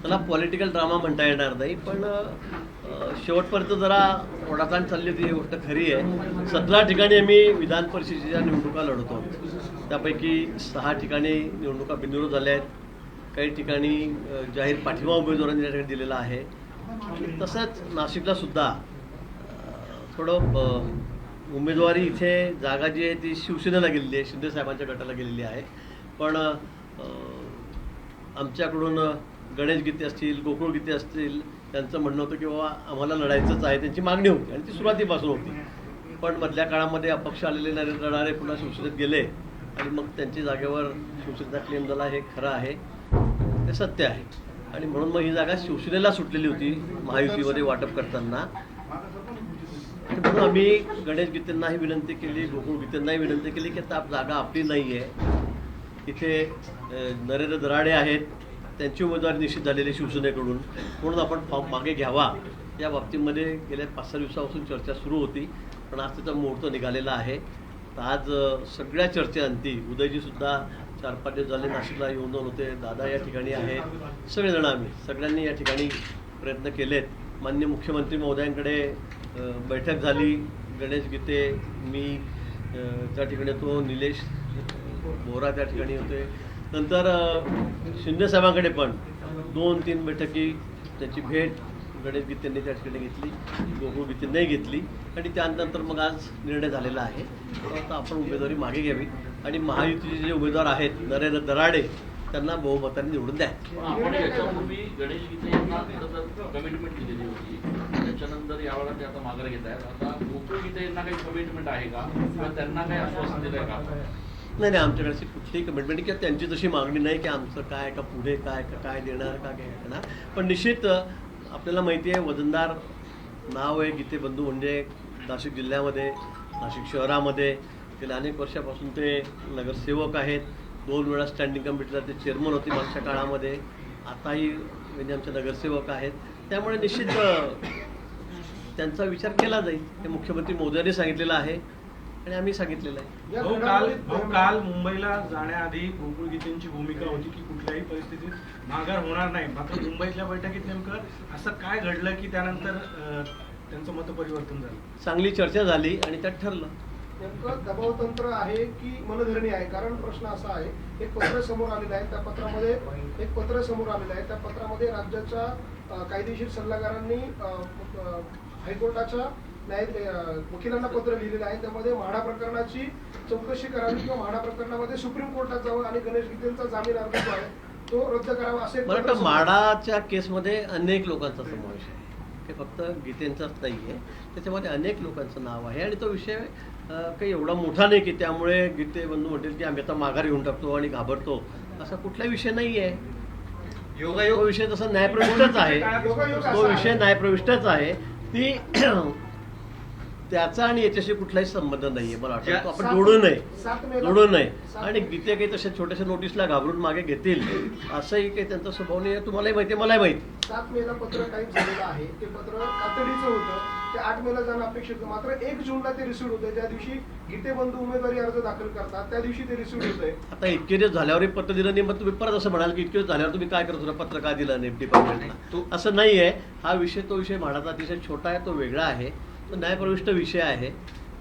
त्याला political drama म्हणता येणार नाही, पण शेवटपर्यंत जरा ओढाताण चालली होती, ही गोष्ट खरी आहे. 17 ठिकाणी आम्ही विधान परिषदेच्या निवडणुका लढवतो. त्यापैकी 6 ठिकाणी निवडणुका बिनविरोध झाल्या आहेत. काही ठिकाणी जाहीर पाठिंबा उमेदवारांनी या ठिकाणी दिलेला आहे. तसंच नाशिकला सुद्धा थोडं उमेदवारी इथे जागा जी आहे ती शिवसेनेला गेलेली आहे, शिंदे साहेबांच्या गटाला गेलेली आहे. पण आमच्याकडून गणेश गीते असतील, गोकुळ गीते असतील, त्यांचं म्हणणं होतं की बाबा आम्हाला लढायचंच आहे, त्यांची मागणी होती आणि ती सुरुवातीपासून होती. पण मधल्या काळामध्ये अपक्ष आलेले लढणारे पुन्हा शिवसेनेत गेले आणि मग त्यांची जागेवर शिवसेनेचा क्लेम झाला. हे खरं आहे, ते सत्य आहे. आणि म्हणून मग ही जागा शिवसेनेला सुटलेली होती महायुतीमध्ये वाटप करताना. म्हणून आम्ही गणेश गीतेंनाही विनंती केली, गोकुळ गीतेंनाही विनंती केली की आता जागा आपली नाही आहे. इथे नरेंद्र दराडे आहेत, त्यांची उमेदवारी निश्चित झालेली शिवसेनेकडून, म्हणून आपण फॉर्म मागे घ्यावा. या बाबतीमध्ये गेल्या 5-6 दिवसापासून चर्चा सुरू होती, पण आज त्याचा मुहूर्त निघालेला आहे. तर आज सगळ्या चर्चेअंती उदयजीसुद्धा 4-5 दिवस झाले नाशिकला येऊन होते, दादा या ठिकाणी आहेत, सगळेजण आम्ही सगळ्यांनी या ठिकाणी प्रयत्न केलेत. माननीय मुख्यमंत्री महोदयांकडे बैठक झाली. गणेश गीते, मी त्या ठिकाणी तो, निलेश बोरा त्या ठिकाणी होते. नंतर शिंदे साहेबांकडे पण 2-3 बैठकी, त्याची भेट गणेश गीतेंनी त्या ठिकाणी घेतली, गोकुळ गीतेंनाही घेतली आणि त्यानंतर मग आज निर्णय झालेला आहे. आता आपण उमेदवारी मागे घ्यावी आणि महायुतीचे जे उमेदवार आहेत नरेंद्र दराडे त्यांना बहुमताने निवडून द्या. आपण याच्यापूर्वी गणेश गीते यांना कमिटमेंट दिलेली होती, त्याच्यानंतर यावेळेला ते आता माघार घेत आहेत. आता गोकुळ गीते यांना काही कमिटमेंट आहे का किंवा त्यांना काही आश्वासन दिलं आहे का? नाही, आमच्याकडे कुठलीही कमिटमेंट किंवा त्यांची तशी मागणी नाही की आमचं काय का पुढे काय देणार का काय देणार. पण निश्चित आपल्याला माहिती आहे वजनदार नाव आहे गीते बंधू. म्हणजे नाशिक जिल्ह्यामध्ये, नाशिक शहरामध्ये गेल्या अनेक वर्षापासून ते नगरसेवक आहेत. 2 वेळा स्टँडिंग कमिटीला ते चेअरमन होते मागच्या काळामध्ये, आताही म्हणजे आमचे नगरसेवक आहेत. त्यामुळे निश्चित त्यांचा विचार केला जाईल. हे मुख्यमंत्री मोदयांनी सांगितलेलं आहे आणि आम्ही सांगितलेलं आहे. काल मुंबईला जाण्याआधी गोकुळ गीतेंची भूमिका होती की कुठल्याही परिस्थितीत माघार होणार नाही. मात्र मुंबईतल्या बैठकीत नेमकं असं काय घडलं की त्यानंतर त्यांचं मतपरिवर्तन झालं? चांगली चर्चा झाली आणि त्यात ठरलं. नेमकं दबावतंत्र आहे की मनधरणी आहे? कारण प्रश्न असा आहे, एक पत्र समोर आलेलं आहे, त्या पत्रामध्ये त्या पत्रामध्ये राज्याच्या कायदेशीर सल्लागारांनी हायकोर्टाच्या वकिलांना पत्र लिहिलेलं आहे. त्यामध्ये म्हाडा प्रकरणाची चौकशी करावी किंवा म्हाडा प्रकरणामध्ये सुप्रीम कोर्टात जावं आणि गणेश गीतेंचा जामीन अर्ज जो आहे तो रद्द करावा असे. मला वाटतं म्हाडाच्या केसमध्ये अनेक लोकांचा समावेश आहे, ते फक्त गीतेंचाच नाही आहे. त्याच्यामध्ये अनेक लोकांचं नाव आहे आणि तो विषय काही एवढा मोठा नाही की त्यामुळे गीते बंधू म्हणतील की आम्ही आता माघार घेऊन टाकतो आणि घाबरतो, असा कुठला विषय नाही आहे. योगायोग विषय तसा न्यायप्रविष्टच आहे, तो विषय न्यायप्रविष्टच आहे. ती त्याचा आणि याच्याशी कुठलाही संबंध नाहीये. मला वाटतं आपण जोडू नये आणि गीते काही तशा छोट्याशा नोटीसला घाबरून मागे घेतील असंही काही त्यांचा स्वभाव नाही आहे. तुम्हालाही माहिती, मलाही माहिती. 7 मेला पत्र टाईप झालेलं आहे. ते पत्र तातडीचं होतं, ते 8 मेला जाणं अपेक्षित होतं. मात्र 1 जूनला ते रिसिव्ह होतं. ज्या दिवशी गीते बंधू उमेदवारी अर्ज दाखल करतात त्या दिवशी ते रिसिव्ह होत आहे. आता इतके दिवस झाल्यावरही पत्र दिलं नाही, मग तुम्ही परत असं म्हणाल की इतके दिवस झाल्यावर तुम्ही काय करत होता, पत्र का दिलं नाही डिपार्टमेंटला? असं नाही आहे. हा विषय, तो विषय म्हाडाचा अतिशय छोटा आहे, तो वेगळा आहे, तो न्यायप्रविष्ट विषय आहे.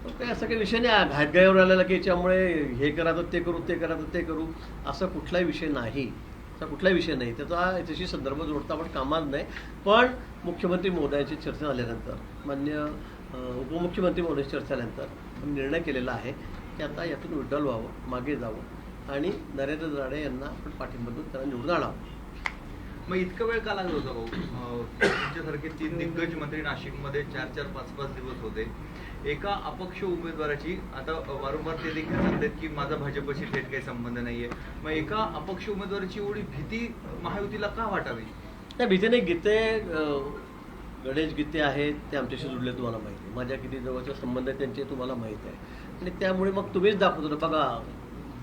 काही असं काही विषय नाही घाटगाळीवर आलेला की याच्यामुळे हे करा तर ते करू, ते करा तर ते करू, असं कुठलाही विषय नाही. असा कुठलाही विषय नाही. त्याचा याच्याशी संदर्भ जोडता आपण कामाच नाही. पण मुख्यमंत्री महोदयांची चर्चा झाल्यानंतर, माननीय उपमुख्यमंत्री महोदयांची चर्चा झाल्यानंतर निर्णय केलेला आहे की आता यातून विड्रॉल व्हावं, मागे जावं आणि नरेंद्र दराडे यांना आपण पाठिंबा देऊन त्यांना निवडून आणावं. मग इतकं वेळ का लागला होता भाऊ? तुमच्यासारखे 3 दिग्गज मंत्री नाशिकमध्ये 4-4, 5-5 दिवस होते. एका अपक्ष उमेदवाराची, आता वारंवार ते देखील सांगतात की माझा भाजपशी थेट काही संबंध नाहीये, मग एका अपक्ष उमेदवाराची एवढी भीती महायुतीला का वाटावी? त्या भीतीने गीते, गणेश गीते आहेत ते आमच्याशी जुळले, तुम्हाला माहिती आहे. माझ्या किती जवळचे संबंध आहेत त्यांचे तुम्हाला माहीत आहे. आणि त्यामुळे मग तुम्हीच दाखवतो ना, बघा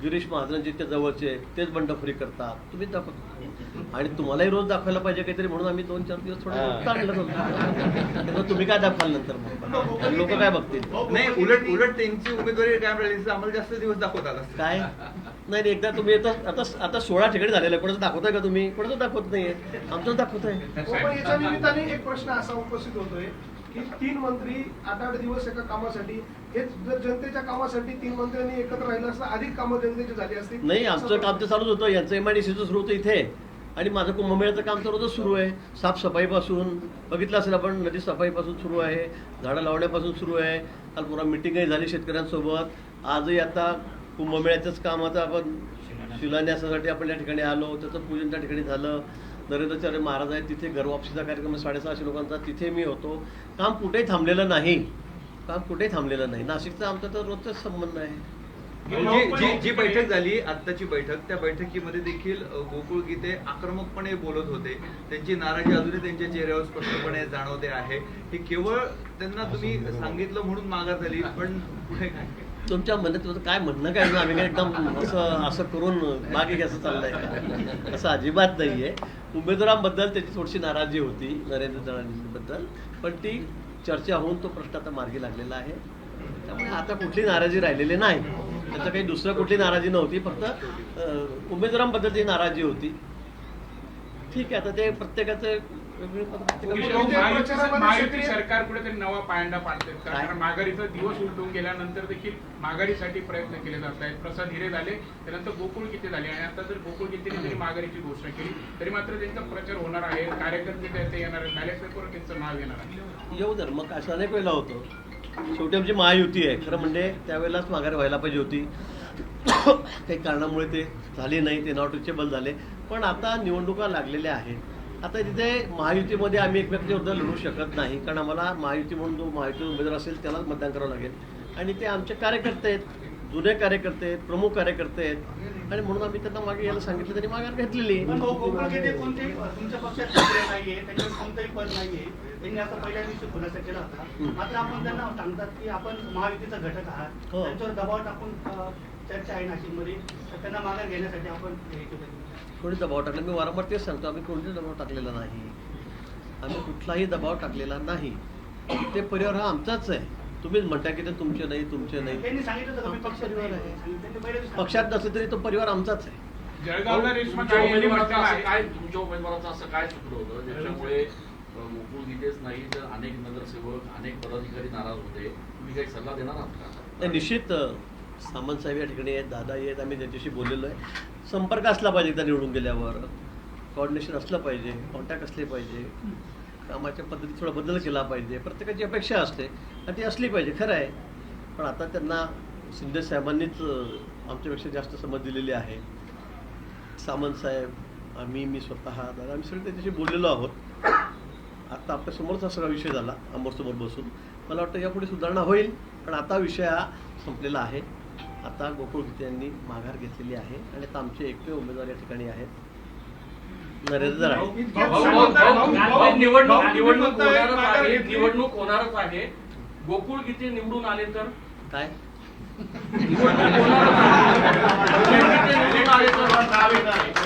गिरीश महाजनजी त्या जवळचे तेच बंडखोरी करतात, तुम्हीच दाखवतो. आणि तुम्हालाही रोज दाखवायला पाहिजे काहीतरी, म्हणून आम्ही 2-4 दिवस थोडं चांगलं होतो. तुम्ही काय दाखवाल नंतर, मग लोक काय बघतील? नाही, उलट त्यांची उमेदवारी काय आम्हाला जास्त दिवस दाखवतात काय नाही एकदा तुम्ही आता 16 ठिकाणी झालेलं आहे. कोणाचं दाखवताय का तुम्ही? कोणाचं दाखवत नाहीये, आमचं दाखवत आहे. पण याच्या निमित्ताने एक प्रश्न असा उपस्थित होतोय की 3 मंत्री 8-8 दिवस एका कामासाठी, हे जर जनतेच्या कामासाठी 3 मंत्र्यांनी एकत्र राहिलं असतं अधिक कामं जनतेची झाली असती. नाही, आमचं काम तर चालूच होतं. यांचं MIDCचं सुरू होतं इथे, आणि माझं कुंभमेळ्याचं काम तर रोजच सुरू आहे. साफसफाईपासून बघितलं असेल आपण, नदी सफाईपासून सुरू आहे, झाडं लावण्यापासून सुरू आहे. काल पुन्हा मिटिंगही झाली शेतकऱ्यांसोबत. आजही आता कुंभमेळ्याचंच काम, आता आपण शिलान्यासासाठी आपण या ठिकाणी आलो, त्याचं पूजन त्या ठिकाणी झालं. नरेंद्राचार्य महाराज आहेत तिथे, घरवापसीचा कार्यक्रम 650 लोकांचा, तिथे मी होतो. काम कुठेही थांबलेलं नाही, काम कुठेही थांबलेलं नाही. नाशिकचा आमचा तर रोजचाच संबंध आहे. जी बैठक झाली आत्ताची बैठक, त्या बैठकीमध्ये देखील गोकुळ गीते आक्रमकपणे बोलत होते. त्यांची नाराजी अजूनही त्यांच्या चेहऱ्यावर स्पष्टपणे जाणवते आहे. हे केवळ त्यांना तुम्ही सांगितलं म्हणून माघार झाली, पण पुढे काय? तुमच्या मनात तुझं काय म्हणणं काय? आम्ही काय एकदम असं करून मागे घ्यायचं चाललंय का? असं अजिबात नाहीये. उमेदवारांबद्दल त्याची थोडीशी नाराजी होती, नरेंद्र दादांबद्दल, पण ती चर्चा होऊन तो प्रश्न आता मार्गी लागलेला आहे. त्यामुळे आता कुठली नाराजी राहिलेली नाही. त्याचं काही दुसरं कुठली नाराजी नव्हती, फक्त उमेदवारांबद्दलची नाराजी होती. ठीक आहे, आता ते प्रत्येकाचं महायुती सरकार कुठेतरी नवा पायंडा पाडते, कारण माघारीचा दिवस उलटून गेल्यानंतर देखील माघारीसाठी प्रयत्न केले जात आहेत. प्रसाद हिरे झाले, त्यानंतर गोकुळ गीते झाले, आणि आता जर गोकुळ गीतेने जरी माघारीची घोषणा केली तरी मात्र त्यांचा प्रचार होणार आहे. कार्यकर्ते त्याचे येणार आहेत, बॅलेट पेपरवर त्यांचं नाव येणार आहे. येऊ दर, मग असं अनेक वेळेला होतं. शेवटी आमची महायुती आहे, खरं म्हणजे त्यावेळेलाच माघारी व्हायला पाहिजे होती. काही कारणामुळे ते झाले नाही, ते नॉट रिचेबल झाले. पण आता निवडणुका लागलेल्या आहेत. आता तिथे महायुतीमध्ये आम्ही एकमेकांच्या लढू शकत नाही, कारण आम्हाला महायुती म्हणून जो महायुती उमेदवार असेल त्यालाच मतदान करावं लागेल. आणि ते आमचे कार्यकर्ते आहेत, जुने कार्यकर्ते आहेत, प्रमुख कार्यकर्ते आहेत, आणि म्हणून आम्ही त्यांना मागे यायला सांगितलं, त्यांनी माघार घेतलेली. तुमच्या पक्षात नाहीये, त्याच्यावर कोणतंही पद नाहीये, त्यांनी आता पहिल्या दिवशी खुलासा केला होता. मात्र आपण त्यांना सांगतात की आपण महायुतीचा घटक आहात, त्यांच्यावर दबाव टाकून चर्चा आहे नाशिकमध्ये, तर त्यांना माघार घेण्यासाठी आपण कोणी दबाव टाकला? मी वारंवार तेच सांगतो, आम्ही कोणताही दबाव टाकलेला नाही. आम्ही कुठलाही दबाव टाकलेला नाही. ते परिवार हा आमचाच आहे. तुम्हीच म्हणता की ते तुमचे नाही, तुमचे नाही. त्यांनी सांगितलं आमचा परिवार आहे. पक्षात नसले तरी तो परिवार आमचाच आहे. जळगावला रेशमा तुमच्या उमेदवाराचं असं काय चुकलं होतं ज्याच्यामुळे गोकुळ गीतेच नाही तर अनेक नगरसेवक, अनेक पदाधिकारी नाराज होते? तुम्ही काही सल्ला देणार आहात का? निश्चित सामंत साहेब या ठिकाणी आहेत, दादा आहेत, आम्ही त्यांच्याशी बोललेलो आहे. संपर्क असला पाहिजे एकदा निवडून गेल्यावर, कोऑर्डिनेशन असलं पाहिजे, कॉन्टॅक्ट असले पाहिजे, कामाच्या पद्धतीत थोडा बदल केला पाहिजे. प्रत्येकाची अपेक्षा असते आणि ती असली पाहिजे, खरं आहे. पण आता त्यांना शिंदे साहेबांनीच आमच्यापेक्षा जास्त समज दिलेली आहे. सामंत साहेब, मी स्वतः, दादा, आम्ही सगळे त्यांच्याशी बोललेलो आहोत. आता आपल्यासमोरच सगळा विषय झाला आमोरसमोर बसून. मला वाटतं यापुढे सुधारणा होईल, पण आता विषय हा संपलेला आहे. आता गोकुळ गीते यांनी माघार घेतलेली आहे, आणि आता आमचे एकटे उमेदवार या ठिकाणी आहेत, नरेंद्र आहे. निवडणूक होणारच आहे. गोकुळ गीते निवडून आले तर काय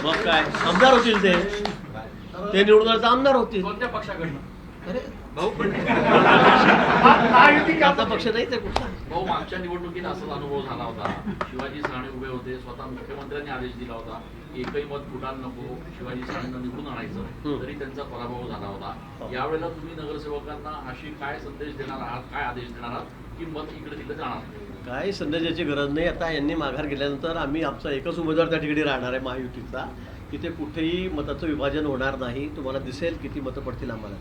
मग काय आमदार होतील? ते निवडून आले तर आमदार होतील. कोणत्या पक्षाकडनं? अरे भाऊ, पण आता पक्ष नाही ते कुठला. भाऊ, मागच्या निवडणुकीत असाच अनुभव झाला होता. शिवाजी साने उभे होते, स्वतः मुख्यमंत्र्यांनी आदेश दिला होता एकही मत फुटायला नको, शिवाजी सानेंना निवडून आणायचं, तरी त्यांचा पराभव झाला होता. यावेळेला तुम्ही नगरसेवकांना अशी काय संदेश देणार आहात, काय आदेश देणार आहात की मत इकडे तिकडे जाणार? काय संदेशाची गरज नाही. आता यांनी माघार गेल्यानंतर आम्ही आमचा एकच उमेदवार त्या ठिकाणी राहणार आहे महायुतीचा. तिथे कुठेही मताचं विभाजन होणार नाही. तुम्हाला दिसेल किती मतं पडतील आम्हाला,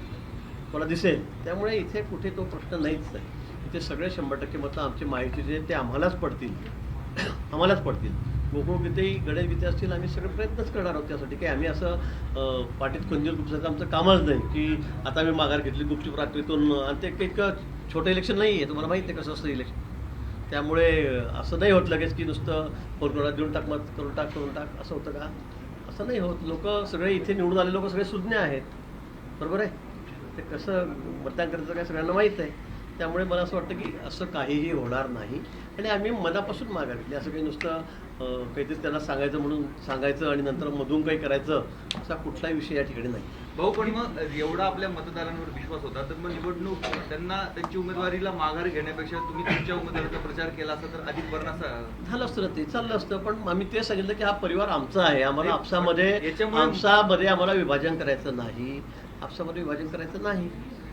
मला दिसेल. त्यामुळे इथे कुठे तो प्रश्न नाहीच आहे. इथे सगळे 100% मतं आमचे महायुतीचे ते आम्हालाच पडतील, आम्हालाच पडतील. गोकुळ गीतेही, गणेश गीते असतील, आम्ही सगळे प्रयत्नच करणार आहोत त्यासाठी. काही आम्ही असं पाठीत खंजीर गुपसायचं आमचं कामच नाही की आता आम्ही माघार घेतली गुपचूप रात्रीतून. आणि ते काही छोटं इलेक्शन नाही आहे, तुम्हाला माहिती आहे कसं असतं इलेक्शन. त्यामुळे असं नाही होत लगेच की नुसतं फोन देऊन टाक, मत करून टाक असं होतं का? असं नाही होत. लोक सगळे इथे निवडून आले लोक सगळे सुज्ञ आहेत, बरोबर आहे. ते कसं मतदान करायचं काय सगळ्यांना माहीत आहे. त्यामुळे मला असं वाटतं की असं काहीही होणार नाही आणि आम्ही मनापासून माघार घेतली. असं काही नुसतं काहीतरी त्यांना सांगायचं म्हणून सांगायचं आणि नंतर मधून काही करायचं असा कुठलाही विषय या ठिकाणी नाही. भाऊ, पण मग एवढा आपल्या मतदारांवर विश्वास होता तर मग निवडणूक त्यांना त्यांची उमेदवारीला माघार घेण्यापेक्षा तुम्ही तुमच्या उमेदवाराचा प्रचार केला असता तर अधिक बरं झालं असतं ना, ते चाललं असतं. पण आम्ही ते सांगितलं की हा परिवार आमचा आहे, आम्हाला आपसामध्ये याच्यामुळे- आम्हाला विभाजन करायचं नाही, आपसामध्ये विभाजन करायचं नाही.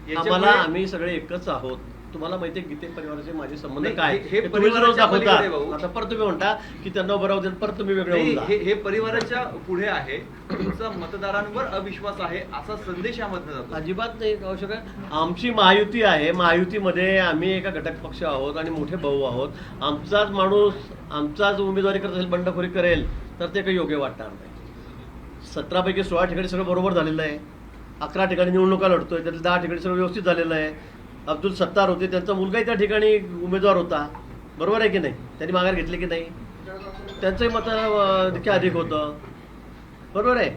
याच्यामुळे- आम्हाला आम्ही सगळे एकच आहोत. तुम्हाला माहिती आहे गीते परिवाराचे माझे संबंध नाही, काय हे तुम्ही विरोध परिवाराच्या दाखवता. पलीकडे भाऊ. आता परत तुम्ही म्हणता की त्यांना उभं राहू दे, परत तुम्ही वेगळे होऊन जा. हे परिवाराच्या पुढे आहे. तुमचा मतदारांवर अविश्वास आहे असा संदेश यामधनं जातो. अजिबात नाही आवश्यक आहे. आमची महायुती आहे, महायुतीमध्ये आम्ही एका घटक पक्ष आहोत आणि मोठे भाऊ आहोत. आमचाच माणूस आमचाच उमेदवारी करत असेल, बंडखोरी करेल तर ते काही योग्य वाटणार नाही. 17 पैकी 16 ठिकाणी सगळं बरोबर झालेलं आहे. 11 ठिकाणी निवडणुका लढतोय, त्यातले 10 ठिकाणी सगळं व्यवस्थित झालेलं आहे. अब्दुल सत्तार होते, त्यांचा मुलगाही त्या ठिकाणी उमेदवार होता, बरोबर आहे की नाही? त्यांनी माघार घेतली की नाही? त्यांचंही मत देखील अधिक होतं, बरोबर आहे.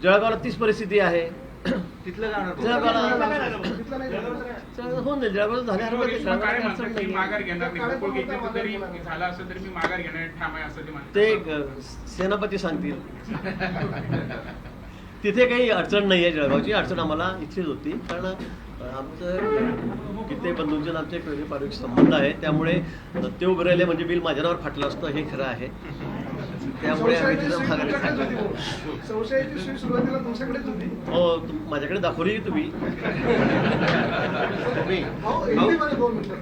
जळगावला 30 परिस्थिती आहे. तिथलं काय होणार? होऊन जाईल, जळगाव झाल्या रेश्मा काळे म्हणतात की माघार घेणार नाही, गोकुळ गीतेचं जरी झालं असं तरी मी माघार घेणार ठाम आहे असं ते म्हणतात. ते सेनापती सांगतील. तिथे काही अडचण नाही आहे. जळगावची अडचण आम्हाला इथेच होती, कारण आमचं गीते बंधूंचे आणि आमचे एक वेगळे पारिवारिक संबंध आहे. त्यामुळे ते उभे राहिले म्हणजे बिल माझ्यावर फाटलं असतं, हे खरं आहे. त्यामुळे आम्ही तिथं माघार घेतली. संशयाची सुई सुरुवातीला तुमच्याकडेच होती. हो, माझ्याकडे दाखवली तुम्ही. अहो, हिंदीमध्ये 2 मिनिटं.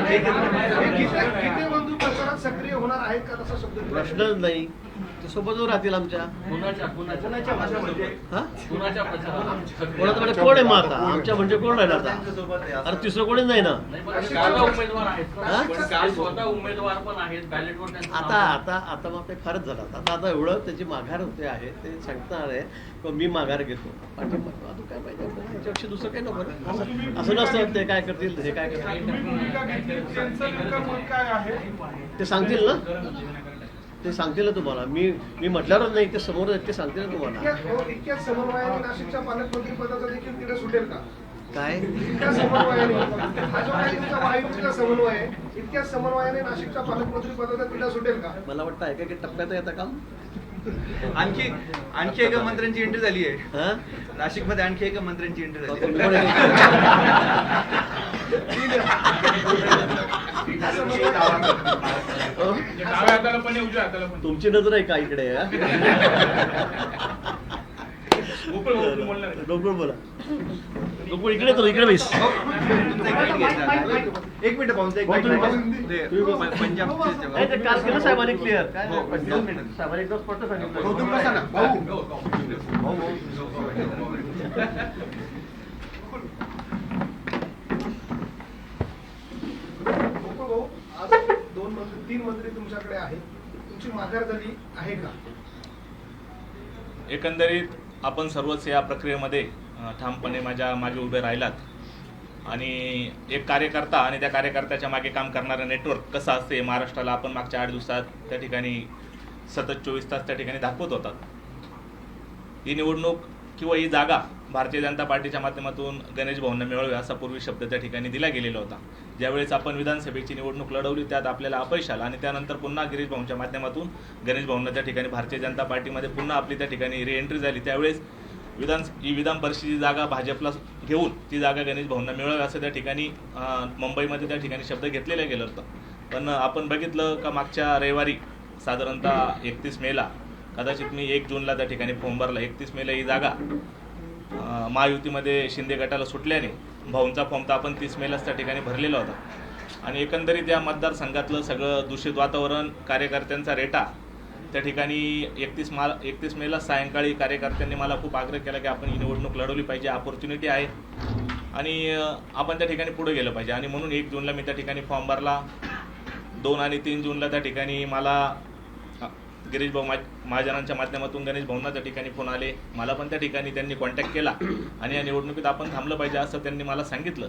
हे गीते बंधू प्रचारात सक्रिय होणार आहेत का तसा शब्द प्रश्नच नाही, ते सोबतच राहतील आमच्या. कुणाच्या हा? प्रचारात कोणाकडे कोण आहे मग आता? आमच्या म्हणजे कोण राहिला आता? अरे तिसरं कोणीच नाही ना. स्वतः उमेदवार आहेत हा? पण काल स्वतः उमेदवार पण आहेत, बॅलेटवर त्यांचं नाव आता आहे. आता आता मग ते फारच झालं. आता एवढं त्याची माघार होते आहे, ते सांगणार आहे की मी माघार घेतो. पाठिंबा अजून काय पाहिजे आपल्याला? याच्यापेक्षा दुसरं काही नको ना. असं नसतं ते काय करतील, हे काय करतील ते सांगतील ना, ते सांगतील ना तुम्हाला. मी म्हटल्यावरच नाही, ते समोर आहेत, ते सांगतील ना तुम्हाला. इतक्याच समन्वयाने नाशिकच्या पालकमंत्री पदाचा देखील तिथे सुटेल का? काय इतक्या समन्वयाने हा जो काही तुमचा महायुतीचा समन्वय आहे, इतक्याच समन्वयाने नाशिकच्या पालकमंत्री पदाचा तिला सुटेल का? मला वाटतं आहे की टप्प्यात येतं काम. आणखी एका मंत्र्यांची एंट्री झाली आहे. हा? नाशिकमध्ये आणखी एका मंत्र्यांची एंट्री झाली आहे. कोण आहे? डाव्या हाताला पण आहे, उजव्या हाताला पण. तुमची नजर आहे का इकडे? हा? गोकुळ भाऊ बोलणार आहे. गोकुळ बोला. गोकुळ इकडे तर इकडे बैस. एक मिनिट पाहून हो, तुम्ही पाहून. पंजाब नाही, ते काल केलं साहेबांनी क्लिअर. काय हो, 2 मिनिट साहेबांनी एकदम स्पष्ट सांगितलं. गोकुळ भाऊ, आज 3 मंत्री तुमच्याकडे आहेत. तुमची माघार झाली आहे का? एकंदरीत आपण सर्वच या प्रक्रियेमध्ये ठामपणे माझ्या मागे उभे राहिलात आणि एक कार्यकर्ता आणि त्या कार्यकर्त्याच्या मागे काम करणारं नेटवर्क कसं असते महाराष्ट्राला आपण मागच्या 8 दिवसात त्या ठिकाणी सतत 24 तास त्या ठिकाणी दाखवत होतात. ही निवडणूक किंवा ही जागा भारतीय जनता पार्टीच्या माध्यमातून गणेश भाऊंना मिळावी असा पूर्वी शब्द त्या ठिकाणी दिला गेलेला होता. ज्यावेळेस आपण विधानसभेची निवडणूक लढवली त्यात आपल्याला अपयश आलं आणि त्यानंतर पुन्हा गिरीश भाऊंच्या माध्यमातून गणेश भाऊंना त्या ठिकाणी भारतीय जनता पार्टीमध्ये पुन्हा आपली त्या ठिकाणी रिएंट्री झाली. त्यावेळेस विधान परिषदेची जागा भाजपला घेऊन ती जागा गणेश भाऊंना मिळावी असं त्या ठिकाणी मुंबईमध्ये त्या ठिकाणी शब्द घेतलेला गेलं होतं. पण आपण बघितलं का मागच्या रविवारी साधारणतः 31 मेला कदाचित मी 1 जूनला त्या ठिकाणी फॉर्म भरला. 31 मेला ही जागा महायुतीमध्ये शिंदे गटाला सुटल्याने भाऊंचा फॉर्म तर आपण 30 मेलाच त्या ठिकाणी भरलेला होता. आणि एकंदरीत या मतदारसंघातलं सगळं दूषित वातावरण, कार्यकर्त्यांचा रेटा त्या ठिकाणी 31 मेला सायंकाळी कार्यकर्त्यांनी मला खूप आग्रह केला की आपण ही निवडणूक लढवली पाहिजे, अपॉर्च्युनिटी आहे आणि आपण त्या ठिकाणी पुढे गेलं पाहिजे. आणि म्हणून 1 जूनला मी त्या ठिकाणी फॉर्म भरला. 2 आणि 3 जूनला त्या ठिकाणी मला गिरीश भाऊ महाजनांच्या माध्यमातून गणेश भाऊंना त्या ठिकाणी फोन आले. मला पण त्या ठिकाणी त्यांनी कॉन्टॅक्ट केला आणि या निवडणुकीत आपण थांबलं पाहिजे असं त्यांनी मला सांगितलं.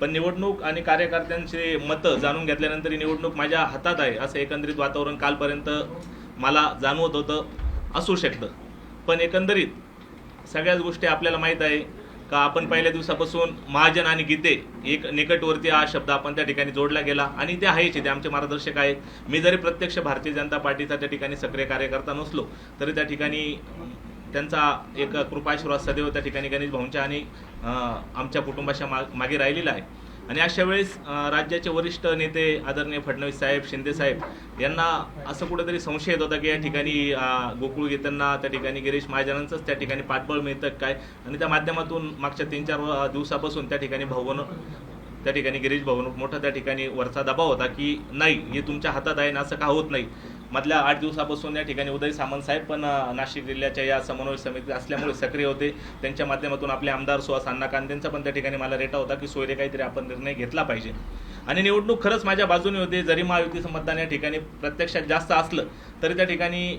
पण निवडणूक आणि कार्यकर्त्यांचे मतं जाणून घेतल्यानंतर ही निवडणूक माझ्या हातात आहे असं एकंदरीत वातावरण कालपर्यंत मला जाणवत होतं. असू शकतं पण एकंदरीत सगळ्याच गोष्टी आपल्याला माहीत आहे का आपण पहिल्या दिवसापासून महाजन आणि गीते एक निकटवर्ती हा शब्द आपण त्या ठिकाणी जोडला गेला आणि ते आहेच, ते आमचे मार्गदर्शक आहेत. मी जरी प्रत्यक्ष भारतीय जनता पार्टीचा त्या ठिकाणी सक्रिय कार्यकर्ता नसलो तरी त्या ठिकाणी त्यांचा एक कृपाशीर्वाद सदैव त्या ठिकाणी गणेश भाऊंच्या आणि आमच्या कुटुंबाच्या मागे राहिलेला आहे. आणि अशा वेळेस राज्याचे वरिष्ठ नेते आदरणीय फडणवीस साहेब, शिंदे साहेब यांना असं कुठेतरी संशय येत होता की या ठिकाणी गोकुळ गीतांना त्या ठिकाणी गिरीश महाजनांचंच त्या ठिकाणी पाठबळ मिळतं काय. आणि त्या माध्यमातून मागच्या 3-4 दिवसापासून त्या ठिकाणी त्या ठिकाणी गिरीश भाऊ मोठा त्या ठिकाणी वरचा दबाव होता की नाही हे तुमच्या हातात आहे ना, असं का होत नाही. मधल्या 8 दिवसापासून या ठिकाणी उदय सामंत साहेब पण नाशिक जिल्ह्याच्या या समन्वय समिती असल्यामुळे सक्रिय होते. त्यांच्या माध्यमातून आपले आमदार सुहास अण्णा कांदेंचा पण त्या ठिकाणी मला रेटा होता की सोयरे काहीतरी आपण निर्णय घेतला पाहिजे. आणि निवडणूक खरंच माझ्या बाजूने होते. जरी महायुतीचं मतदान या ठिकाणी प्रत्यक्षात जास्त असलं तरी त्या ठिकाणी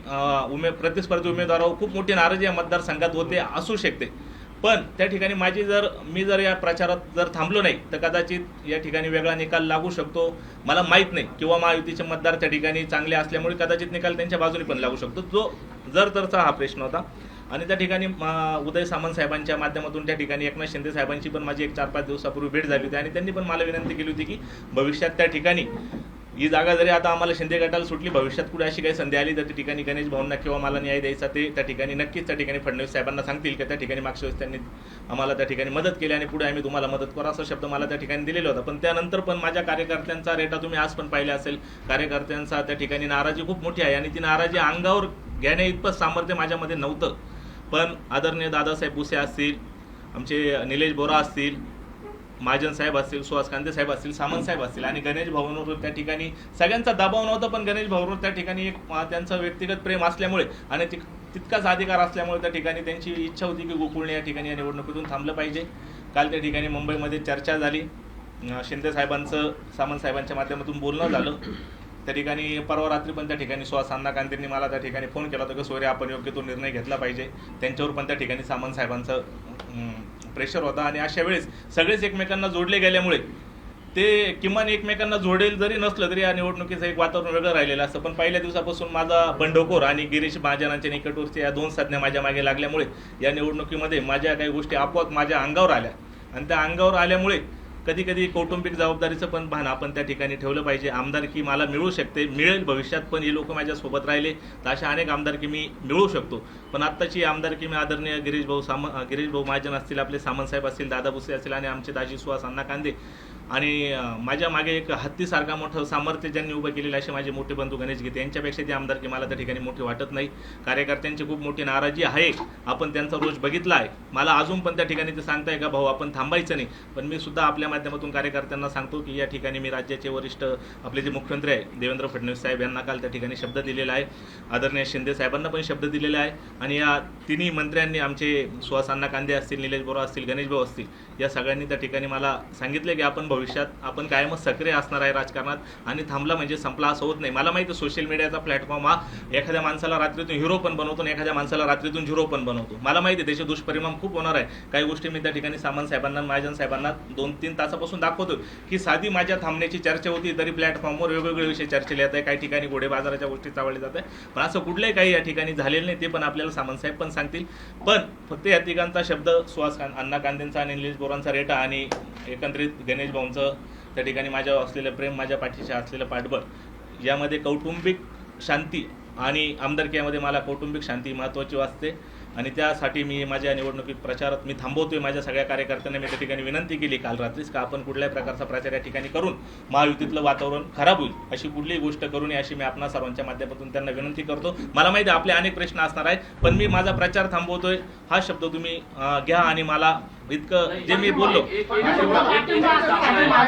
प्रतिस्पर्धी उमेदवारावर खूप मोठी नाराजी या मतदारसंघात होते, असू शकते. पण त्या ठिकाणी मी जर या प्रचारात जर थांबलो नाही तर कदाचित या ठिकाणी वेगळा निकाल लागू शकतो, मला माहीत नाही. किंवा महायुतीचे मतदार त्या ठिकाणी चांगले असल्यामुळे कदाचित निकाल त्यांच्या बाजूने पण लागू शकतो, जो जर तरचा हा प्रश्न होता. आणि त्या ठिकाणी उदय सामंत साहेबांच्या माध्यमातून त्या ठिकाणी एकनाथ शिंदे साहेबांची पण माझी एक 4-5 दिवसापूर्वी भेट झाली होती आणि त्यांनी पण मला विनंती केली होती की भविष्यात त्या ठिकाणी ही जागा जरी आता आम्हाला शिंदे गटाला सुटली, भविष्यात कुठे अशी काही संधी आली तर त्या ठिकाणी गणेश भाऊंना किंवा मला न्याय द्यायचा ते त्या ठिकाणी नक्कीच त्या ठिकाणी फडणवीस साहेबांना सांगतील की त्या ठिकाणी मागच्या वेळेस त्यांनी आम्हाला त्या ठिकाणी मदत केली आणि पुढे आम्ही तुम्हाला मदत करू असा शब्द मला त्या ठिकाणी दिलेला होता. पण त्यानंतर पण माझ्या कार्यकर्त्यांचा रेटा तुम्ही आज पण पाहिला असेल, कार्यकर्त्यांचा त्या ठिकाणी नाराजी खूप मोठी आहे आणि ती नाराजी अंगावर घेण्या इतपत सामर्थ्य माझ्यामध्ये नव्हतं. पण आदरणीय दादासाहेब भुसे असतील, आमचे निलेश बोरा असतील, महाजन साहेब असतील, सुहास कांदे साहेब असतील, सामंत साहेब असतील आणि गणेश भाऊंवर त्या ठिकाणी सगळ्यांचा दबाव नव्हता. पण गणेश भाऊंवर त्या ठिकाणी एक त्यांचं व्यक्तिगत प्रेम असल्यामुळे आणि तितकाच अधिकार असल्यामुळे त्या ठिकाणी त्यांची इच्छा होती की गोकुळने या ठिकाणी या निवडणुकीतून थांबलं पाहिजे. काल त्या ठिकाणी मुंबईमध्ये चर्चा झाली, शिंदे साहेबांचं सामंत साहेबांच्या माध्यमातून बोलणं झालं. त्या ठिकाणी परवा रात्री पण त्या ठिकाणी सुहास अण्णा कांदेंनी मला त्या ठिकाणी फोन केला होता की सोयरे आपण योग्य तो निर्णय घेतला पाहिजे. त्यांच्यावर पण त्या ठिकाणी सामंत साहेबांचं प्रेशर होता. आणि अशा वेळेस सगळेच एकमेकांना जोडले गेल्यामुळे ते किमान एकमेकांना जोडेल जरी नसलं तरी या निवडणुकीचं एक वातावरण वेगळं राहिलेलं असतं. पण पहिल्या दिवसापासून माझा बंडखोर आणि गिरीश महाजनांच्या निकटवर्ती या 2 संज्ञा माझ्या मागे लागल्यामुळे या निवडणुकीमध्ये माझ्या काही गोष्टी आपोआप माझ्या अंगावर आल्या आणि त्या अंगावर आल्यामुळे कधी कधी कौटुंबिक जबाबदारीचं पण भान आपण त्या ठिकाणी ठेवलं पाहिजे. आमदारकी मला मिळू शकते, मिळेल भविष्यात, पण हे लोक माझ्यासोबत राहिले तर अशा अनेक आमदारकी मी मिळवू शकतो. पण आत्ताची आमदारकी मी आदरणीय गिरीश भाऊ महाजन असतील, आपले सामंत साहेब असतील, दादा भुसे असतील आणि आमचे दाजी सुहास अण्णा कांदे आणि माझ्या मागे एक हत्तीसारखा मोठं सामर्थ्य ज्यांनी उभं केलेलं असे माझे मोठे बंधू गणेश गीते यांच्यापेक्षा ती आमदारकी मला त्या ठिकाणी मोठी वाटत नाही. कार्यकर्त्यांची खूप मोठी नाराजी आहे, आपण त्यांचा रोष बघितला आहे. मला अजून पण त्या ठिकाणी ते सांगताय का भाऊ आपण थांबायचं नाही, पण मी सुद्धा आपल्या माध्यमातून कार्यकर्त्यांना सांगतो की या ठिकाणी मी राज्याचे वरिष्ठ आपले जे मुख्यमंत्री आहे देवेंद्र फडणवीस साहेब यांना काल त्या ठिकाणी शब्द दिलेला आहे, आदरणीय शिंदे साहेबांना पण शब्द दिलेला आहे आणि या तिन्ही मंत्र्यांनी आमचे सुहास अण्णा कांदे असतील, निलेश बोरा असतील, गणेश भाऊ असतील, या सगळ्यांनी त्या ठिकाणी मला सांगितले की आपण भविष्यात आपण कायमच सक्रिय असणार आहे राजकारणात आणि थांबला म्हणजे संपला असं होत नाही. मला माहिती सोशल मीडियाचा प्लॅटफॉर्म हा एखाद्या माणसाला रात्रीतून हिरो पण बनवतो आणि एखाद्या माणसाला रात्रीतून झिरो पण बनवतो. मला माहिती त्याचे दुष्परिणाम खूप होणार आहे. काही गोष्टी मी त्या ठिकाणी सामंत साहेबांना, महाजन साहेबांना 2-3 तासापासून दाखवतो की साधी माझ्या थांबण्याची चर्चा होती तरी प्लॅटफॉर्मवर वेगवेगळे विषय चर्चेला येत आहे. काही ठिकाणी घोडे बाजाराच्या गोष्टी चावळल्या जात आहे, पण असं कुठलंही काही या ठिकाणी झालेलं नाही. ते पण आपल्याला सामंत साहेब पण सांगतील. पण फक्त या तिघांचा शब्द सुहास अण्णा कांदेंचा आणि निलेश बोरांचा रेटा आणि एकंदरीत गणेश भाऊंचं त्या ठिकाणी माझ्यावर असलेलं प्रेम, माझ्या पाठीशी असलेलं पाठबळ, यामध्ये कौटुंबिक शांती आणि आमदारकी यामध्ये मला कौटुंबिक शांती महत्त्वाची वाटते आणि त्यासाठी मी माझ्या निवडणुकीत प्रचारात मी थांबवतोय. माझ्या सगळ्या कार्यकर्त्यांना मी त्या ठिकाणी विनंती केली काल रात्रीच का आपण कुठल्याही प्रकारचा प्रचार या ठिकाणी करून महायुतीतलं वातावरण खराब होईल अशी कुठलीही गोष्ट करू नये अशी मी आपणा सर्वांच्या माध्यमातून त्यांना विनंती करतो. मला माहिती आहे आपले अनेक प्रश्न असणार आहेत, पण मी माझा प्रचार थांबवतोय हा शब्द तुम्ही घ्या आणि मला इतकं जे मी बोललो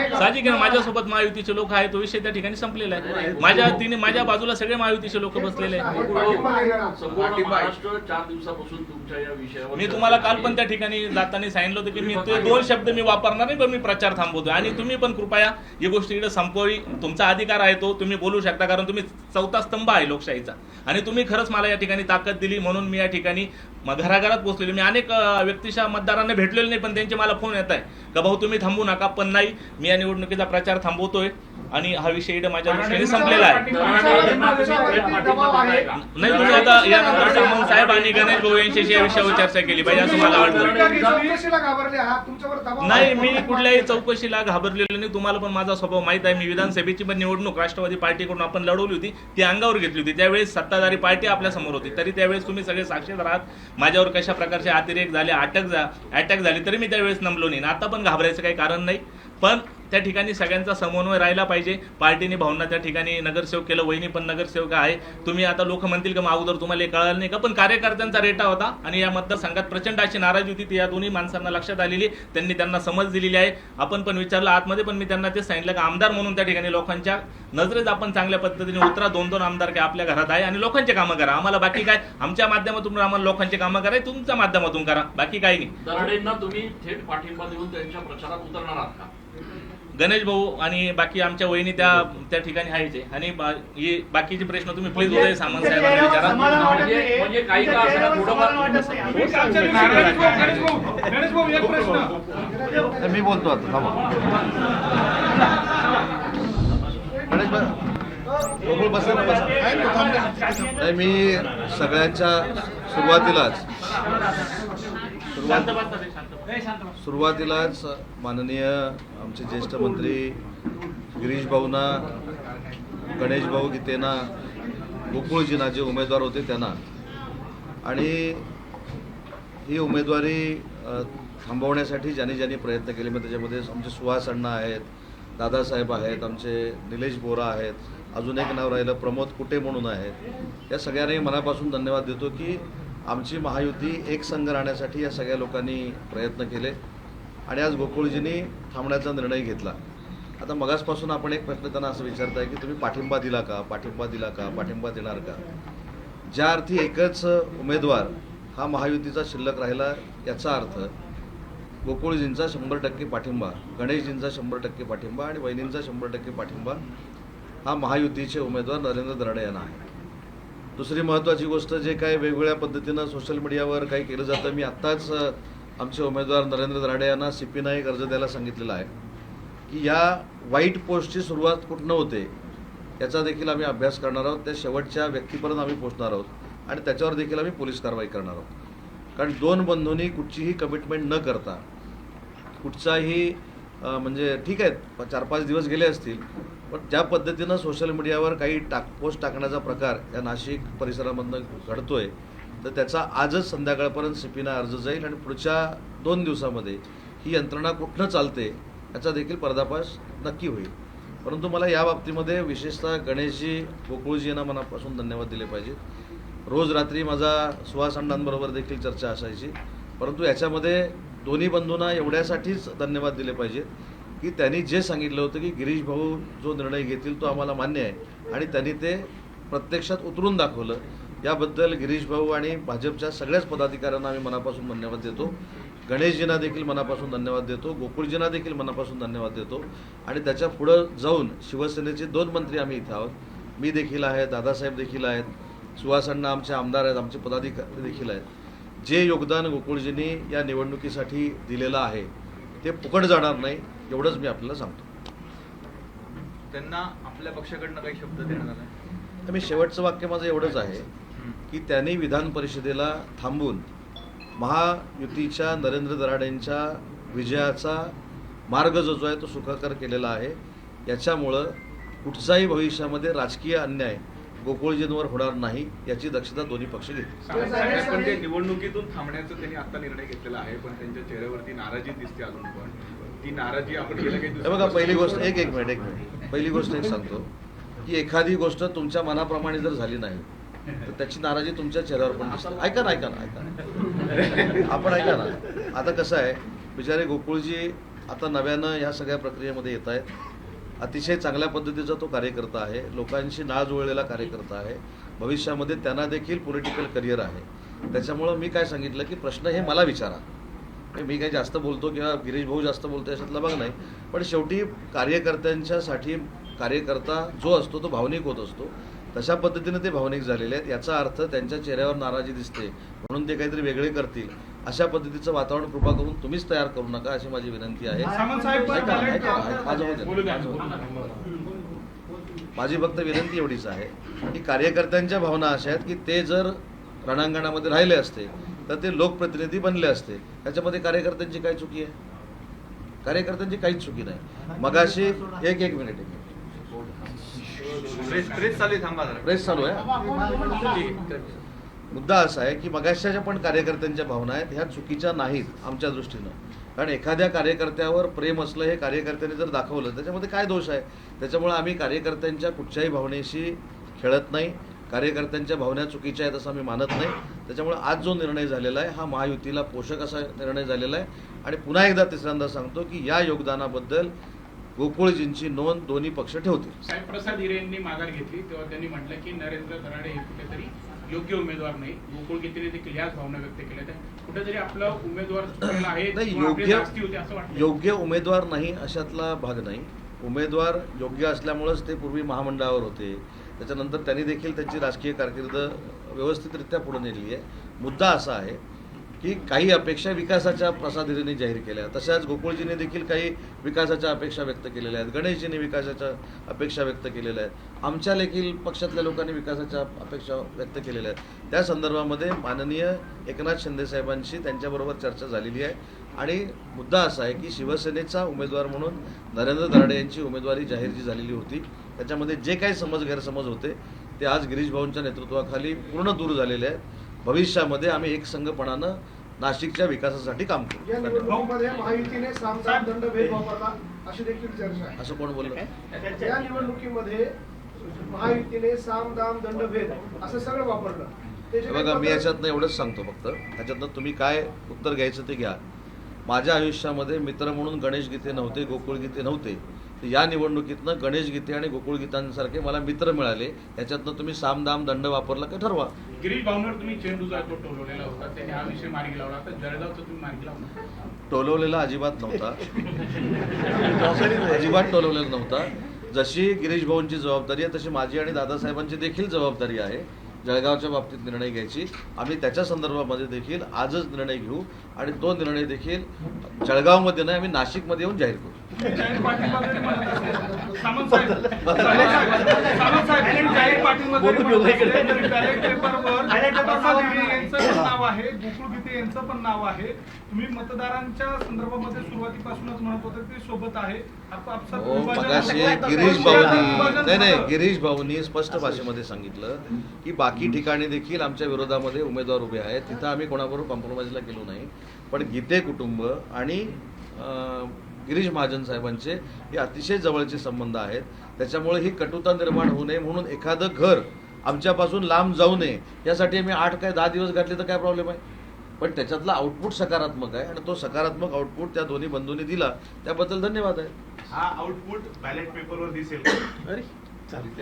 साहजिक आहे, माझ्यासोबत महायुतीचे लोक आहेत, तो विषय त्या ठिकाणी संपलेला आहे. माझ्या बाजूला सगळे महायुतीचे लोक बसलेले आहेत. महाराष्ट्र 4 दिवसापासून तुमच्या या विषयावर मी तुम्हाला काल पण त्या ठिकाणी जाताना सांगितलं होतं की मी ते 2 शब्द मी वापरणार नाही, पण मी प्रचार थांबवतोय आणि तुम्ही पण कृपया ही गोष्ट इकडे संपवी. तुमचा अधिकार आहे तो, तुम्ही बोलू शकता, कारण तुम्ही 4था स्तंभ आहे लोकशाहीचा आणि तुम्ही खरंच मला या ठिकाणी ताकद दिली म्हणून मी या ठिकाणी मग घराघरात पोहोचलेले मी अनेक व्यक्तीच्या मतदारांना भेटलेले नाही, पण त्यांचे मला फोन येत आहे का भाऊ तुम्ही थांबू नका, पण नाही मी या निवडणुकीचा प्रचार थांबवतोय आणि हा विषय इकडे माझ्या दृष्टीने संपलेला आहे. नाही तुम्ही आता यानंतर सामंत साहेब आणि गणेश भाऊ यांच्याशी या विषयावर चर्चा केली पाहिजे असं मला वाटतं. चौकशीला घाबरले आहात, तुमच्यावर दबाव नाही आहे. मी कुठल्याही चौकशीला घाबरलेलो नाही. तुम्हाला पण माझा स्वभाव माहित आहे. मी विधानसभेची पण निवडणूक राष्ट्रवादी पार्टीकडून आपण लढवली होती, ती अंगावर घेतली होती. त्यावेळेस सत्ताधारी पार्टी आपल्या समोर होती, तरी त्यावेळेस तुम्ही सगळे साक्षीदार आहात. माझ्यावर कशा प्रकारचे अतिरेक झाले, अटॅक झाले, तरी मी त्यावेळेस नमलो नाही. आता पण घाबरायचं काही कारण नाही, पण त्या ठिकाणी सगळ्यांचा समन्वय राहिला पाहिजे. पार्टीने भावना त्या ठिकाणी नगरसेवक केलं, वहिनी पण नगरसेवक आहे. तुम्ही आता लोक म्हणतील का मग अगोदर तुम्हाला हे कळलं नाही का, पण कार्यकर्त्यांचा रेटा होता आणि या मतदारसंघात प्रचंड अशी नाराजी होती ती या दोन्ही माणसांना लक्षात आलेली. त्यांना समज दिलेली आहे. आपण पण विचारलं आतमध्ये, पण मी त्यांना तेच सांगितलं की आमदार म्हणून त्या ठिकाणी लोकांच्या नजरेत आपण चांगल्या पद्धतीने उतरा. 2-2 आमदार काय आपल्या घरात आहे आणि लोकांचे कामं करा. आम्हाला बाकी काय, आमच्या माध्यमातून आम्हाला लोकांचे कामं करायचे, तुमच्या माध्यमातून करा, बाकी काही नाही. दराडेंना तुम्ही थेट पाठिंबा देऊन त्यांच्या प्रचारात उतरणार आहात का? गणेश भाऊ आणि बाकी आमच्या वहिनी त्या ठिकाणी आहेच आहे. आणि हे बाकीचे प्रश्न तुम्ही प्लीज उदय सामंत साहेबांना विचारा. म्हणजे काही का असं थोडंफार गणेश भाऊ एक प्रश्न. मी बोलतो आता थांबा. गणेश भाई बसा ना, बसा. नाही मी सगळ्यांच्या सुरुवातीलाच माननीय आमचे ज्येष्ठ मंत्री गिरीश भाऊंना, गणेश भाऊ गीतेना, गोकुळजींना जे उमेदवार होते त्यांना, आणि ही उमेदवारी थांबवण्यासाठी ज्यांनी प्रयत्न केले, मग त्याच्यामध्ये आमचे सुहास अण्णा आहेत, दादासाहेब आहेत, आमचे निलेश बोरा आहेत, अजून एक नाव राहिलं प्रमोद कुटे म्हणून आहेत. या सगळ्यांनाही मनापासून धन्यवाद देतो की आमची महायुती एक संघ राहण्यासाठी या सगळ्या लोकांनी प्रयत्न केले आणि आज गोकुळजींनी थांबण्याचा निर्णय घेतला. आता मगासपासून आपण एक प्रश्न त्यांना असं विचारताय की तुम्ही पाठिंबा दिला का, पाठिंबा दिला का, पाठिंबा देणार का. ज्या अर्थी एकच उमेदवार हा महायुतीचा शिल्लक राहिला, याचा अर्थ गोकुळजींचा 100% पाठिंबा, गणेशजींचा 100% पाठिंबा आणि वहिनींचा 100% पाठिंबा हा महायुतीचे उमेदवार नरेंद्र दराडे यांना आहे. दुसरी महत्त्वाची गोष्ट, जे काही वेगवेगळ्या पद्धतीनं सोशल मीडियावर काही केलं जातं, मी आत्ताच आमचे उमेदवार नरेंद्र दराडे यांना CP एक अर्ज द्यायला सांगितलेला आहे की या वाईट पोस्टची सुरुवात कुठनं होते याचा देखील आम्ही अभ्यास करणार आहोत. त्या शेवटच्या व्यक्तीपर्यंत आम्ही पोहोचणार आहोत आणि त्याच्यावर देखील आम्ही पोलीस कारवाई करणार आहोत. कारण 2 बंधूंनी कुठचीही कमिटमेंट न करता, कुठचाही म्हणजे ठीक आहे 4-5 दिवस गेले असतील, पण ज्या पद्धतीनं सोशल मीडियावर काही पोस्ट टाकण्याचा प्रकार या नाशिक परिसरामधनं घडतोय, तर त्याचा आजच संध्याकाळपर्यंत CP अर्ज जाईल आणि पुढच्या 2 दिवसामध्ये ही यंत्रणा कुठनं चालते याचा देखील पर्दाफाश नक्की होईल. परंतु मला या बाबतीमध्ये विशेषतः गणेशजी, गोकुळजी यांना मनापासून धन्यवाद दिले पाहिजे. रोज रात्री माझा सुहास अण्णांबरोबर देखील चर्चा असायची, परंतु याच्यामध्ये दोन्ही बंधूंना एवढ्यासाठीच धन्यवाद दिले पाहिजे की त्यांनी जे सांगितलं होतं की गिरीश भाऊ जो निर्णय घेतील तो आम्हाला मान्य आहे आणि त्यांनी ते प्रत्यक्षात उतरून दाखवलं. याबद्दल गिरीश भाऊ आणि भाजपच्या सगळ्याच पदाधिकाऱ्यांना आम्ही मनापासून धन्यवाद देतो. गणेशजींना देखील मनापासून धन्यवाद देतो, गोकुळजींना देखील मनापासून धन्यवाद देतो. आणि त्याच्या पुढं जाऊन शिवसेनेचे 2 मंत्री आम्ही इथं आहोत, मी देखील आहे, दादासाहेब देखील आहेत, सुहास अण्णा आमचे आमदार आहेत, आमचे पदाधिकारी देखील आहेत. जे योगदान गोकुळजींनी या निवडणुकीसाठी दिलेलं आहे ते फुकट जाणार नाही, एवढंच मी आपल्याला सांगतो. त्यांना आपल्या पक्षाकडनं काही शब्द देण्यात आला? मी शेवटचं वाक्य माझं एवढंच आहे की त्यांनी विधान परिषदेला थांबून महायुतीच्या नरेंद्र दराडेंच्या विजयाचा मार्ग जो आहे तो सुखकर केलेला आहे. याच्यामुळं कुठचाही भविष्यामध्ये राजकीय अन्याय गोकुळजींवर होणार नाही याची दक्षता दोन्ही पक्ष घेतील. पण ते निवडणुकीतून थांबण्याचा त्यांनी आता निर्णय घेतलेला आहे, पण त्यांच्या चेहऱ्यावरती नाराजी दिसते अजून पण. ती नाराजी आपण गेल्या काही हे बघा, पहिली गोष्ट एक मिनिट पहिली गोष्ट एक सांगतो की एखादी गोष्ट तुमच्या मनाप्रमाणे जर झाली नाही तर त्याची नाराजी तुमच्या चेहऱ्यावर पण दिसते. ऐका ना आपण ऐका ना. आता कसं आहे, बिचारे गोकुळजी आता नव्यानं ह्या सगळ्या प्रक्रियेमध्ये येत आहेत. अतिशय चांगल्या पद्धतीचा तो कार्यकर्ता आहे, लोकांशी नाळ जुळलेला कार्यकर्ता आहे. भविष्यामध्ये त्यांना देखील पॉलिटिकल करिअर आहे. त्याच्यामुळं मी काय सांगितलं की प्रश्न हे मला विचारा. मी काही जास्त बोलतो किंवा गिरीश भाऊ जास्त बोलतो याच्यातला भाग नाही, पण शेवटी कार्यकर्त्यांच्यासाठी कार्यकर्ता जो असतो तो भावनिक होत असतो. तशा पद्धतीने ते भावनिक झालेले आहेत. याचा अर्थ त्यांच्या चेहऱ्यावर नाराजी दिसते म्हणून ते काहीतरी वेगळे करतील. अशा पद्धतीचं वातावरण कृपा करून तुम्हीच तयार करू नका अशी माझी विनंती आहे. सामंत साहेब, ऐका, पण ऐका, माझं होऊ बोलू द्या. द्या. माझी फक्त विनंती एवढीच आहे की कार्यकर्त्यांच्या भावना अशा आहेत की ते जर रणांगणामध्ये राहिले असते तर ते लोकप्रतिनिधी बनले असते. त्याच्यामध्ये कार्यकर्त्यांची काय चुकी आहे? कार्यकर्त्यांची काहीच चुकी नाही. मगाशी एक मिनिट प्रेस चालू आहे, थांबा जरा. प्रेस चालू आहे. मुद्दा असा आहे की मगाशच्या ज्या पण कार्यकर्त्यांच्या भावना आहेत ह्या चुकीच्या नाहीत आमच्या दृष्टीनं. कारण एखाद्या कार्यकर्त्यावर प्रेम असलं हे कार्यकर्त्यांनी जर दाखवलं त्याच्यामध्ये काय दोष आहे? त्याच्यामुळे आम्ही कार्यकर्त्यांच्या कुठच्याही भावनेशी खेळत नाही. कार्यकर्त्यांच्या भावना चुकीच्या आहेत असं आम्ही मानत नाही. त्याच्यामुळे आज जो निर्णय झालेला आहे हा महायुतीला पोषक असा निर्णय झालेला आहे. आणि पुन्हा एकदा तिसऱ्यांदा सांगतो की या योगदानाबद्दल गोकुळजींची नोंद दोन्ही पक्ष ठेवतील. साहेब, प्रसाद हिरे यांनी माघार घेतली तेव्हा त्यांनी म्हटलं की नरेंद्र दराडे हे कुठेतरी योग्य उमेदवार नाही. गोकुळ गितेने देखील याच भावना व्यक्त केल्या. कुठेतरी आपला उमेदवार चुकलेला आहे नाही, किंवा आपली जास्ती होती असं वाटतं. योग्य उमेदवार नाही अशातला भाग नाही. उमेदवार योग्य असल्यामुळेच ते पूर्वी महामंडळावर होते. त्याच्यानंतर त्यांनी देखील त्यांची राजकीय कारकीर्द व्यवस्थितरित्या पुढे नेली आहे. मुद्दा असा आहे की काही अपेक्षा विकासाच्या प्रसाद हिरेंनी जाहीर केल्या, तशाच गोकुळजींनी देखील काही विकासाच्या अपेक्षा व्यक्त केलेल्या आहेत. गणेशजींनी विकासाच्या अपेक्षा व्यक्त केलेल्या आहेत. आमच्या देखील पक्षातल्या लोकांनी विकासाच्या अपेक्षा व्यक्त केलेल्या आहेत. त्या संदर्भामध्ये माननीय एकनाथ शिंदे साहेबांशी त्यांच्याबरोबर चर्चा झालेली आहे. आणि मुद्दा असा आहे की शिवसेनेचा उमेदवार म्हणून नरेंद्र दराडे यांची उमेदवारी जाहीर जी झालेली होती त्याच्यामध्ये जे काही गैरसमज होते ते आज गिरीश भाऊंच्या नेतृत्वाखाली पूर्ण दूर झालेले आहेत. भविष्यामध्ये आम्ही एकसंघपणानं नाशिकच्या विकासासाठी काम करू. या निवडणुकीमध्ये महायुतीने सामदाम दंडभेद वापरला अशी देखील चर्चा आहे. असं कोण बोललं? या निवडणुकीमध्ये महायुतीने सामदाम दंडभेद असं सगळं वापरलं. ते जे बघा, मी याच्यातनं एवढंच सांगतो फक्त. त्याच्यातनं तुम्ही काय उत्तर घ्यायचं ते घ्या. माझ्या आयुष्यामध्ये मित्र म्हणून गणेश गीते नव्हते, गोकुळ गीते नव्हते. तर या निवडणुकीतनं गणेश गीते आणि गोकुळ गीतांसारखे मला मित्र मिळाले. याच्यातनं तुम्ही सामदाम दंड वापरला का ठरवा. गिरीश भावनेवर तुम्ही चेंडूचा तो टोलवलेला होता, त्यांनी हा विषय मार्गी लावला. तर जळगावचा तुम्ही मार्गी लावला. टोलवलेला अजिबात नव्हता. अजिबात टोलवलेला नव्हता. जशी गिरीश भाऊंची जबाबदारी आहे तशी माझी आणि दादासाहेबांची देखील जबाबदारी आहे जळगावच्या बाबतीत निर्णय घ्यायची. आम्ही त्याच्या संदर्भामध्ये देखील आजच निर्णय घेऊ आणि तो निर्णय देखील जळगावमध्ये नाही आम्ही नाशिकमध्ये येऊन जाहीर करू. जाहीर पाठिंबा जरी म्हणत असेल, सामंत साहेब, जाहीर पाठिंबा जरी म्हणत असेल, तरी बॅलेट पेपरवर प्रसाद हिरे यांचं पण नाव आहे, गोकुळ गिते यांचं पण नाव आहे. तुम्ही मतदारांच्या संदर्भामध्ये सुरुवातीपासूनच म्हणत होते ते सोबत आहे. मगाशी गिरीश भाऊनी गिरीश भाऊनी स्पष्ट भाषेमध्ये सांगितलं की बाकी ठिकाणी देखील आमच्या विरोधामध्ये उमेदवार उभे आहेत. तिथं आम्ही कोणाबरोबर कॉम्प्रोमाइजला गेलो नाही. पण गीते कुटुंब आणि गिरीश महाजन साहेबांचे हे अतिशय जवळचे संबंध आहेत. त्याच्यामुळे ही कटुता निर्माण होऊ नये म्हणून एखादं घर आमच्यापासून लांब जाऊ नये यासाठी आम्ही 8 काय 10 दिवस घातले तर काय प्रॉब्लेम आहे. पण त्याच्यातला आउटपुट सकारात्मक आहे आणि तो सकारात्मक आउटपुट त्या दोन्ही बंधूंनी दिला त्याबद्दल धन्यवाद आहे. हा आउटपुट बॅलेट पेपरवर दिसेल. अरे चालेल.